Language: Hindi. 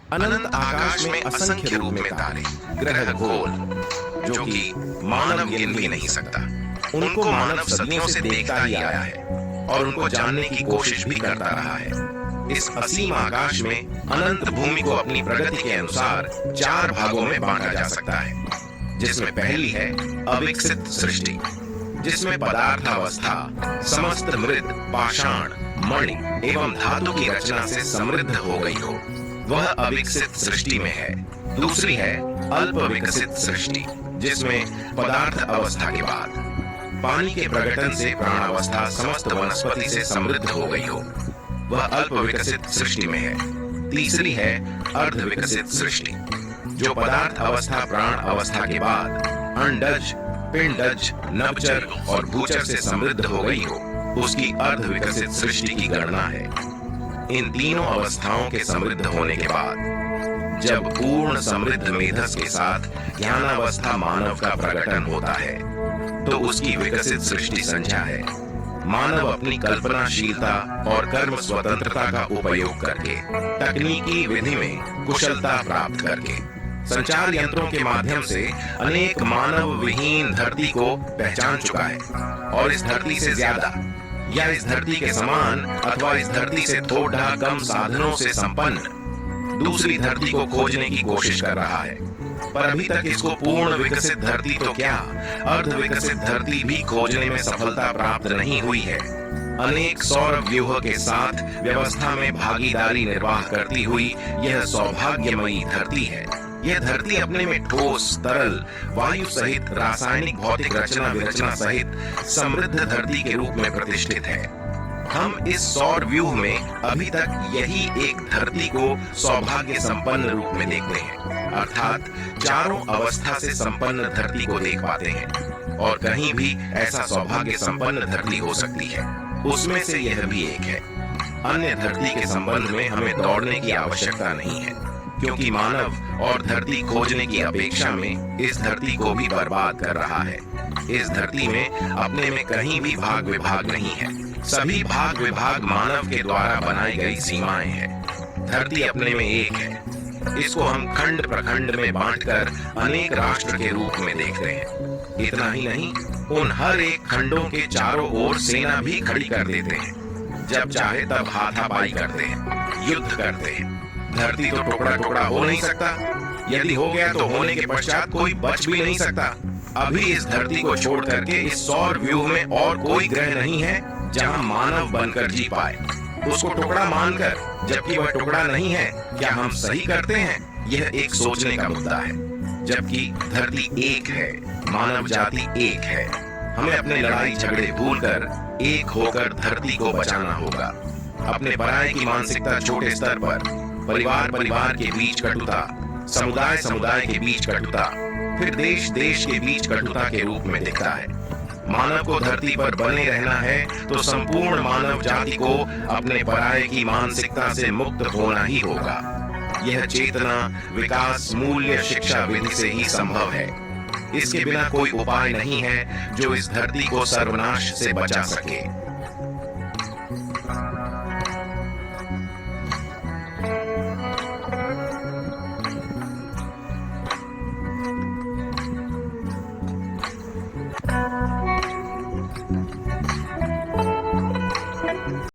अनंत आकाश में असंख्य रूप में तारे, ग्रह गोल, जो कि मानव गिन भी नहीं सकता। उनको मानव सदियों से देखता ही आया है और उनको जानने की कोशिश भी करता रहा है। इस असीम आकाश में अनंत भूमि को अपनी प्रगति के अनुसार 4 भागों में बांटा जा सकता है, जिसमें पहली है अविकसित सृष्टि, जिसमें पदार्थावस्था समस्त मृद, पाषाण, मणि एवं धातु की रचना से समृद्ध हो गई हो, वह अविकसित सृष्टि में है। दूसरी है अल्प विकसित सृष्टि, जिसमें पदार्थ अवस्था के बाद पानी के प्रगटन से प्राणावस्था समस्त वनस्पति से समृद्ध हो गई हो, वह अल्प विकसित सृष्टि में है। तीसरी है अर्ध विकसित सृष्टि, जो पदार्थ अवस्था प्राण अवस्था के बाद अंडज, पिंडज, नभचर और भूचर से समृद्ध हो गई हो, उसकी अर्ध विकसित सृष्टि की गणना है। इन तीनों अवस्थाओं के समृद्ध होने के बाद जब पूर्ण समृद्ध मेधस के साथ ज्ञानावस्था मानव का प्रकटन होता है, तो उसकी विकसित सृष्टि संख्या है। मानव अपनी कल्पनाशीलता और कर्म स्वतंत्रता का उपयोग करके, तकनीकी विधि में कुशलता प्राप्त करके, संचार यंत्रों के माध्यम से अनेक मानव विहीन धरती को पहचान चुका है और इस धरती से ज्यादा या इस धरती के समान अथवा इस धरती से थोड़ा कम साधनों से संपन्न दूसरी धरती को खोजने की कोशिश कर रहा है। पर अभी तक इसको पूर्ण विकसित धरती तो क्या, अर्ध विकसित धरती भी खोजने में सफलता प्राप्त नहीं हुई है। अनेक सौर व्यूह के साथ व्यवस्था में भागीदारी निर्वाह करती हुई यह सौभाग्यमयी धरती है। यह धरती अपने में ठोस, तरल, वायु सहित रासायनिक भौतिक रचना विरचना सहित समृद्ध धरती के रूप में प्रतिष्ठित है। हम इस सौर व्यूह में अभी तक यही एक धरती को सौभाग्य संपन्न रूप में देखते हैं, अर्थात चारों अवस्था से संपन्न धरती को देख पाते हैं और कहीं भी ऐसा सौभाग्य संपन्न धरती हो सकती है, उसमें से यह भी एक है। अन्य धरती के संबंध में हमें दौड़ने की आवश्यकता नहीं है, क्योंकि मानव और धरती खोजने की अपेक्षा में इस धरती को भी बर्बाद कर रहा है। इस धरती में अपने में कहीं भी भाग विभाग नहीं है, सभी भाग विभाग मानव के द्वारा बनाई गई सीमाएं हैं। धरती अपने में एक है, इसको हम खंड प्रखंड में बांटकर अनेक राष्ट्र के रूप में देखते हैं। इतना ही नहीं, उन हर एक खंडों के चारों ओर सेना भी खड़ी कर देते हैं। जब चाहे तब हाथापाई करते हैं, युद्ध करते हैं। धरती तो टुकड़ा टुकड़ा हो नहीं सकता, यदि हो गया तो होने के पश्चात कोई बच भी नहीं सकता। अभी इस धरती को छोड़ करके इस सौर व्यूह में और कोई ग्रह नहीं है जहां मानव बनकर जी पाए। उसको टुकड़ा मानकर, जबकि वह टुकड़ा नहीं है, क्या हम सही करते हैं? यह एक सोचने का मुद्दा है। जबकि धरती एक है, मानव जाति एक है। हमें अपने लड़ाई झगड़े भूलकर एक होकर धरती को बचाना होगा। अपने पराये की मानसिकता छोटे स्तर पर, परिवार परिवार के बीच कटुता, समुदाय समुदाय के बीच कटुता, फिर देश देश के बीच कटुता के रूप में दिखता है। मानव को धरती पर बने रहना है तो संपूर्ण मानव जाति को अपने पराये की मानसिकता से मुक्त होना ही होगा। यह चेतना, विकास, मूल्य, शिक्षा विधि से ही संभव है। इसके बिना कोई उपाय नहीं है जो इस धरती को सर्वनाश से बचा सके।